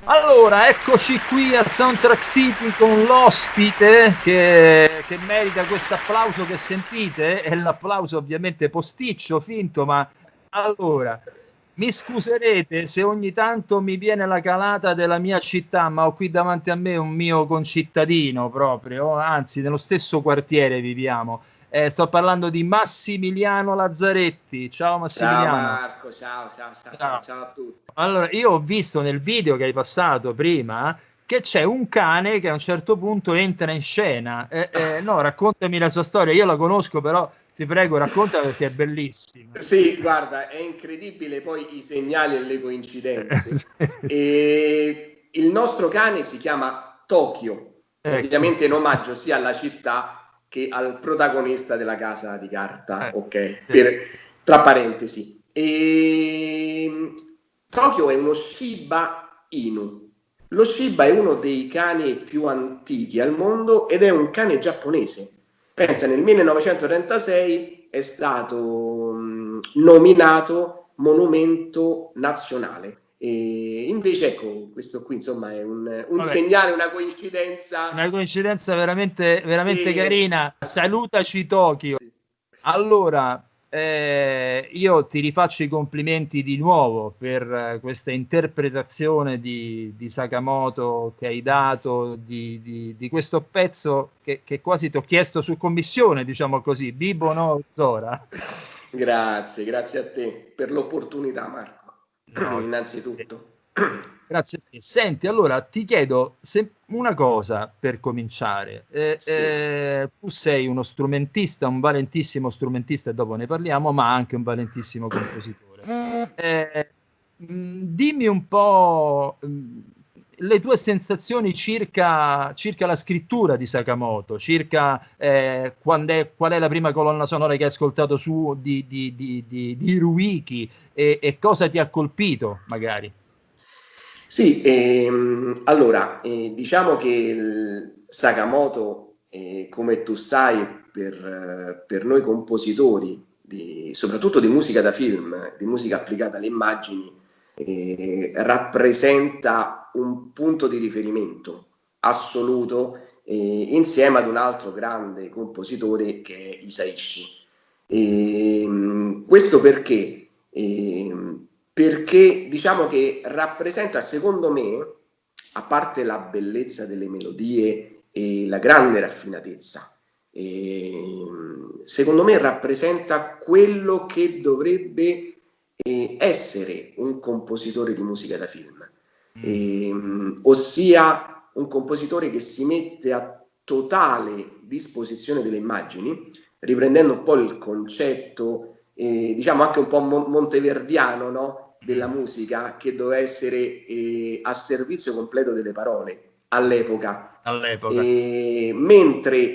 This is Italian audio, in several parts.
Allora, eccoci qui al Soundtrack City con l'ospite che merita questo applauso che sentite, è l'applauso ovviamente posticcio, finto, ma allora, mi scuserete se ogni tanto mi viene la calata della mia città, ma ho qui davanti a me un mio concittadino proprio, anzi, nello stesso quartiere viviamo. Sto parlando di Massimiliano Lazzaretti. Ciao Ciao Massimiliano. Marco, ciao, ciao, ciao, ciao, Ciao. ciao a tutti. Allora, io ho visto nel video che hai passato prima che c'è un cane che a un certo punto entra in scena. No, raccontami la sua storia. Io la conosco, però ti prego, racconta perché è bellissima. Sì, guarda, è incredibile poi i segnali e le coincidenze. E il nostro cane si chiama Tokyo, Ecco. ovviamente in omaggio sia alla città che al protagonista della Casa di Carta, Eh, ok? sì, sì. Tra parentesi. E Tokyo è uno Shiba Inu. Lo Shiba è uno dei cani più antichi al mondo ed è un cane giapponese. Pensa, nel 1936 è stato nominato monumento nazionale. E invece, ecco, questo qui insomma è un Vabbè, segnale, una coincidenza. una coincidenza veramente, veramente Sì, carina. Salutaci Tokyo. sì. Allora, io ti rifaccio i complimenti di nuovo per questa interpretazione di Sakamoto che hai dato di questo pezzo che quasi ti ho chiesto su commissione, diciamo così, Bibo no Zora. Grazie, grazie a te per l'opportunità, Marco. No, Innanzitutto. grazie a te. Senti, allora ti chiedo una cosa per cominciare. Sì. Tu sei uno strumentista, un valentissimo strumentista, e dopo ne parliamo, ma anche un valentissimo compositore. Eh, Dimmi un po' le tue sensazioni circa la scrittura di Sakamoto, circa qual è la prima colonna sonora che hai ascoltato su di Hiroiki e cosa ti ha colpito, magari. Sì, allora, diciamo che Sakamoto, come tu sai, per noi compositori, soprattutto di musica da film, di musica applicata alle immagini, rappresenta un punto di riferimento assoluto, insieme ad un altro grande compositore che è Isaishi. Questo perché? Perché diciamo che rappresenta, secondo me, a parte la bellezza delle melodie e la grande raffinatezza, secondo me rappresenta quello che dovrebbe essere un compositore di musica da film, Mm. ossia un compositore che si mette a totale disposizione delle immagini, riprendendo un po' il concetto, diciamo anche un po' monteverdiano, no? Della Mm. musica che doveva essere a servizio completo delle parole all'epoca. All'epoca. Mentre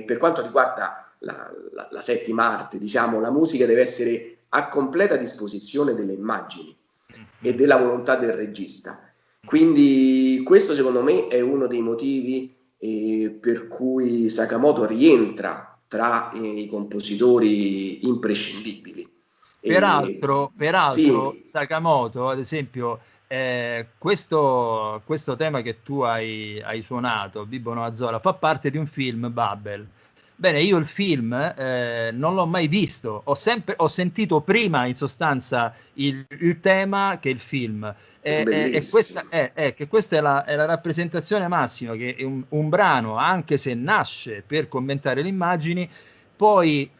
per quanto riguarda la settima arte, diciamo, la musica deve essere a completa disposizione delle immagini Mm, e mm, della volontà del regista. Quindi questo secondo me è uno dei motivi per cui Sakamoto rientra tra i compositori imprescindibili. Peraltro, Sì, Sakamoto, ad esempio, questo tema che tu hai suonato, Bibo no Azzora, fa parte di un film, Babel. Bene, io il film non l'ho mai visto, ho sentito prima in sostanza il tema che il film. E bellissimo. che questa è la rappresentazione massima, che è un brano, anche se nasce per commentare le immagini, poi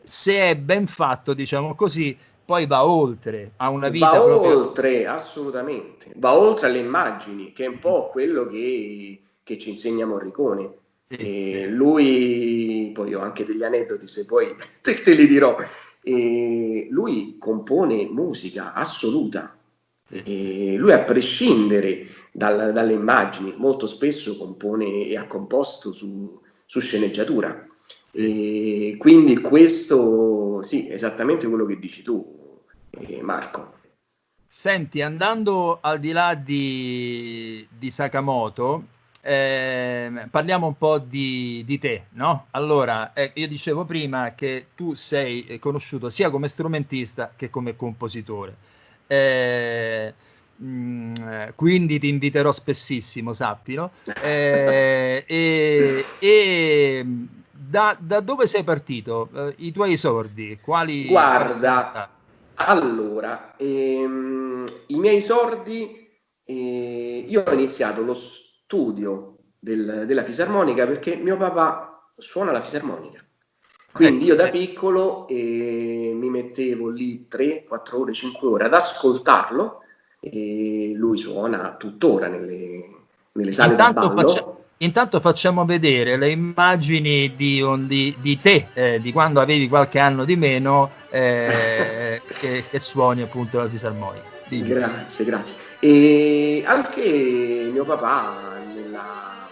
se è ben fatto, diciamo così, poi va oltre, ha una Va vita proprio. oltre, assolutamente, va oltre alle immagini, che è un po' quello che ci insegna Morricone. Sì, E sì, lui, poi ho anche degli aneddoti, se poi te li dirò. E lui compone musica assoluta. sì, sì. E lui, a prescindere dalle immagini, molto spesso compone e ha composto su sceneggiatura. Sì. E quindi questo, sì, esattamente quello che dici tu, Marco. Senti, andando al di là di Sakamoto, parliamo un po' di te, no? Allora, io dicevo prima che tu sei conosciuto sia come strumentista che come compositore. Eh, quindi ti inviterò spessissimo, sappilo. Da dove sei partito? I tuoi esordi, quali sono stati? Guarda, allora, i miei esordi, io ho iniziato lo studio della fisarmonica perché mio papà suona la fisarmonica. Quindi Ecco, io da piccolo mi mettevo lì 3, 4 ore, 5 ore ad ascoltarlo e lui suona tuttora nelle sale da Intanto, ballo. intanto facciamo vedere le immagini di te, di quando avevi qualche anno di meno, che suoni appunto la fisarmonica. Dimmi. Grazie, grazie. E anche mio papà, nella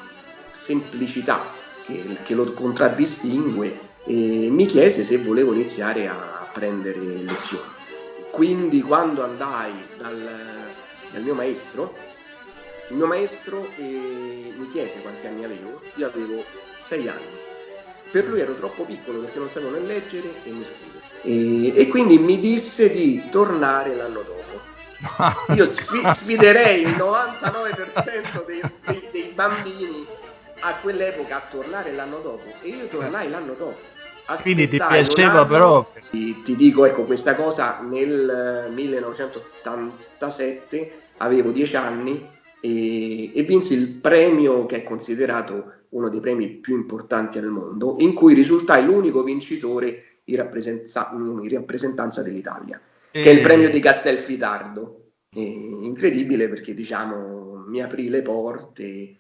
semplicità che lo contraddistingue, mi chiese se volevo iniziare a prendere lezioni. Quindi quando andai dal il mio maestro mi chiese quanti anni avevo, io avevo 6 anni. Per lui ero troppo piccolo perché non sapevo né leggere né scrivere. E quindi mi disse di tornare l'anno dopo. Io sfiderei il 99% dei bambini a quell'epoca a tornare l'anno dopo, e io tornai l'anno dopo. Quindi ti Aspettai un piaceva anno, proprio. ti dico, ecco, questa cosa nel 1987, avevo 10 anni e vinsi il premio che è considerato uno dei premi più importanti al mondo, in cui risultai l'unico vincitore in rappresentanza dell'Italia, che è il premio di Castelfidardo. Incredibile, perché diciamo mi aprì le porte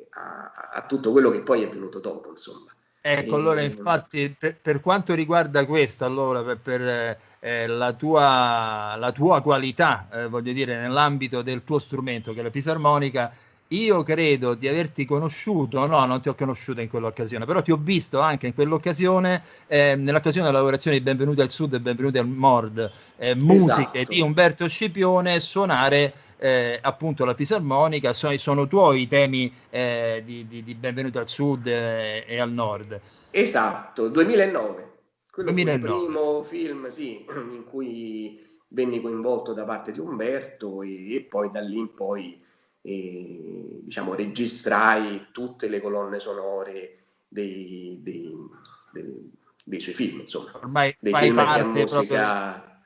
a tutto quello che poi è venuto dopo, insomma. Ecco, allora infatti per quanto riguarda questo, allora la tua qualità, voglio dire, nell'ambito del tuo strumento, che è la fisarmonica, io credo di averti conosciuto, no, non ti ho conosciuto in quell'occasione, però ti ho visto anche in quell'occasione, nell'occasione della lavorazione di Benvenuti al Sud e Benvenuti al Nord, musiche di Esatto. Umberto Scipione, suonare appunto la fisarmonica. Sono tuoi i temi di Benvenuti al Sud e al Nord. Esatto, 2009. Quello fu il 2009. primo film, sì, in cui venni coinvolto da parte di Umberto e poi da lì in poi diciamo, registrai tutte le colonne sonore dei suoi film, insomma, Ormai dei film che a proprio musica.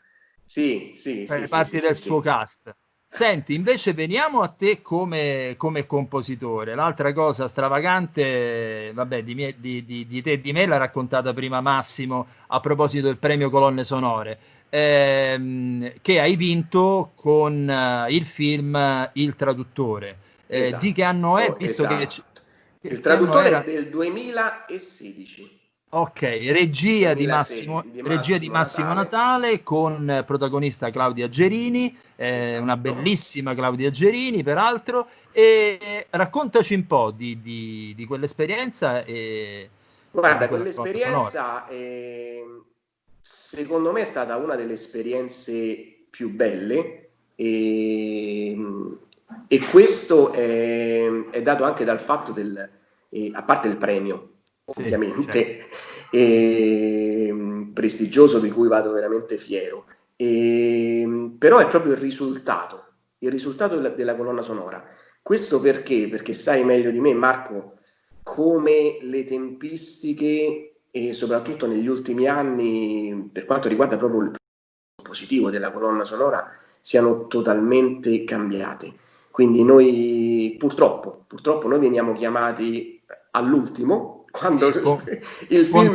Sì, sì, sì, fai sì, sì, parte sì, del suo sì. cast. Senti, invece veniamo a te come compositore. L'altra cosa stravagante, vabbè, di te e di me l'ha raccontata prima Massimo a proposito del premio Colonne Sonore, che hai vinto con il film Il Traduttore. Di che anno è? Esatto, Visto esatto. Il che anno traduttore è era? del 2016. Ok, regia di 2006 di regia di Massimo Massimo Natale. Natale con protagonista Claudia Gerini, una Esatto. bellissima Claudia Gerini peraltro, e raccontaci un po' di quell'esperienza e di Guarda, quella colonna sonora. quell'esperienza secondo me è stata una delle esperienze più belle, e questo è dato anche dal fatto a parte il premio, Sì, certo. ovviamente, prestigioso, di cui vado veramente fiero, però è proprio il risultato della colonna sonora. Questo perché? Perché sai meglio di me, Marco, come le tempistiche e soprattutto negli ultimi anni, per quanto riguarda proprio il positivo della colonna sonora, siano totalmente cambiate. Quindi noi purtroppo noi veniamo chiamati all'ultimo, quando Sì, il film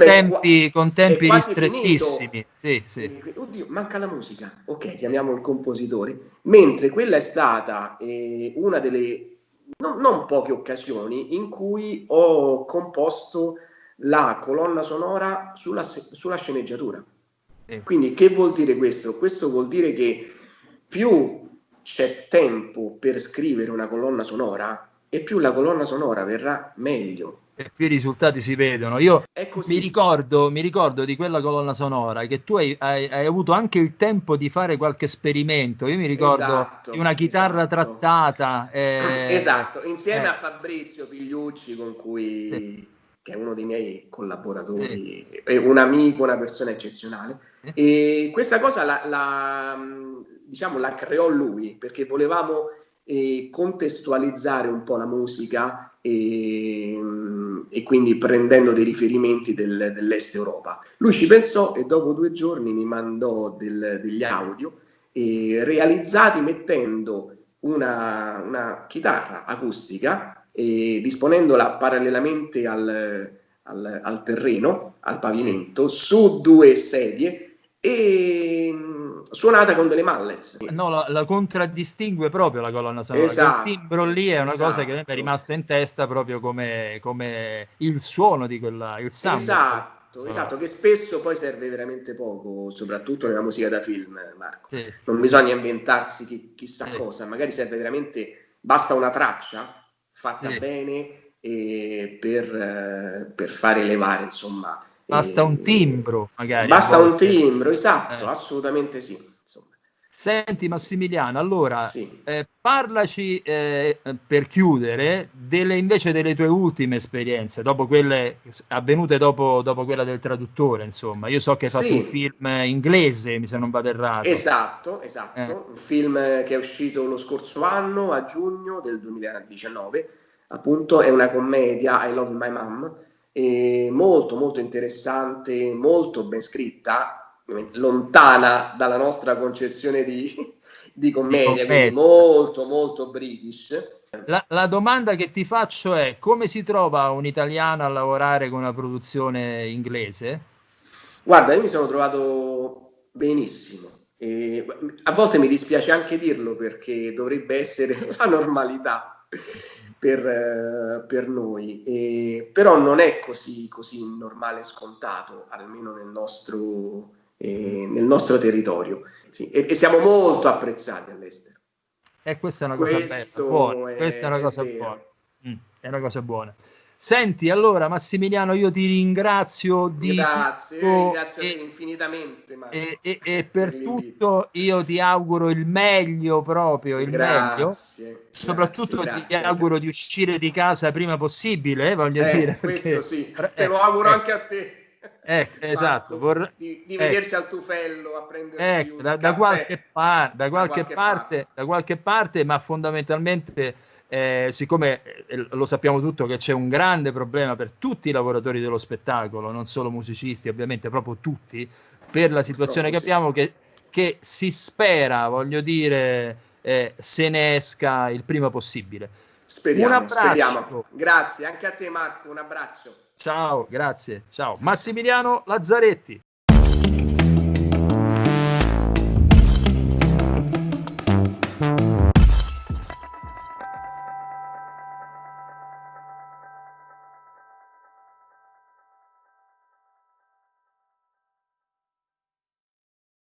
con è tempi quasi finito. ristrettissimi. Sì, sì. Oddio, manca la musica. Ok, chiamiamo il compositore. Mentre quella è stata una delle non poche occasioni in cui ho composto la colonna sonora sulla sceneggiatura. Sì. Quindi che vuol dire questo? Questo vuol dire che più c'è tempo per scrivere una colonna sonora e più la colonna sonora verrà meglio. E più i risultati si vedono. Io È così. mi ricordo di quella colonna sonora che tu hai avuto anche il tempo di fare qualche esperimento. Io mi ricordo di una Esatto, chitarra esatto. trattata. Esatto, insieme Eh, a Fabrizio Pigliucci, sì, che è uno dei miei sì, collaboratori, è un amico, una persona eccezionale. sì. E questa cosa diciamo, la creò lui, perché volevamo contestualizzare un po' la musica e quindi prendendo dei riferimenti dell'est Europa. Lui ci pensò e dopo 2 giorni mi mandò degli audio realizzati mettendo una chitarra acustica e disponendola parallelamente al terreno, al pavimento, su 2 sedie e suonata con delle mallets. No, la contraddistingue proprio la colonna sonora. Quel timbro Esatto, lì è una cosa che mi è esatto. rimasta in testa proprio come il suono di quella, il sound di quella Esatto, sonora. esatto, che spesso poi serve veramente poco, soprattutto nella musica da film, Marco. Sì, Non bisogna inventarsi chissà sì, cosa, magari serve veramente, basta una traccia fatta sì. bene per fare elevare, insomma. Basta un timbro, magari a Basta un volte. timbro, esatto, Eh. assolutamente sì. Insomma. Senti Massimiliano, allora Sì. parlaci per chiudere invece delle tue ultime esperienze, dopo quelle avvenute dopo quella del traduttore, insomma. Io so che hai fatto un Sì, film inglese, se non vado errato. esatto, Eh, esatto, un film che è uscito lo scorso anno, a giugno del 2019, appunto è una commedia, I Love My Mom, molto molto interessante, molto ben scritta, lontana dalla nostra concezione di di commedia, quindi commedia. molto molto British. La domanda che ti faccio è: come si trova un italiano a lavorare con una produzione inglese? Guarda, io mi sono trovato benissimo. E a volte mi dispiace anche dirlo perché dovrebbe essere la normalità per noi, però non è così normale e scontato, almeno nel nostro territorio. Sì, e siamo molto apprezzati all'estero. E questa è una cosa bella, buona. Questo Questa è una è cosa buona. vero. È una cosa buona. Senti, allora Massimiliano, io ti ringrazio di Grazie, io tutto ringrazio te infinitamente, Marco, e per per l'invito. tutto io ti auguro il meglio, proprio il meglio. Grazie, grazie, Soprattutto ti grazie anche a auguro te. di uscire di casa prima possibile, voglio dire, Questo perché sì, te lo auguro anche a te, esatto, Marco, di ecco. vederci al tufello a prenderci un Da qualche, caffè da qualche parte. da qualche parte, ma fondamentalmente, siccome lo sappiamo tutto che c'è un grande problema per tutti i lavoratori dello spettacolo, non solo musicisti, ovviamente, proprio tutti, per la situazione Purtroppo che sì. abbiamo, che si spera, voglio dire, se ne esca il prima possibile. Un Speriamo, speriamo. abbraccio. Grazie anche a te, Marco, un abbraccio. Ciao, grazie. Ciao. Massimiliano Lazzaretti.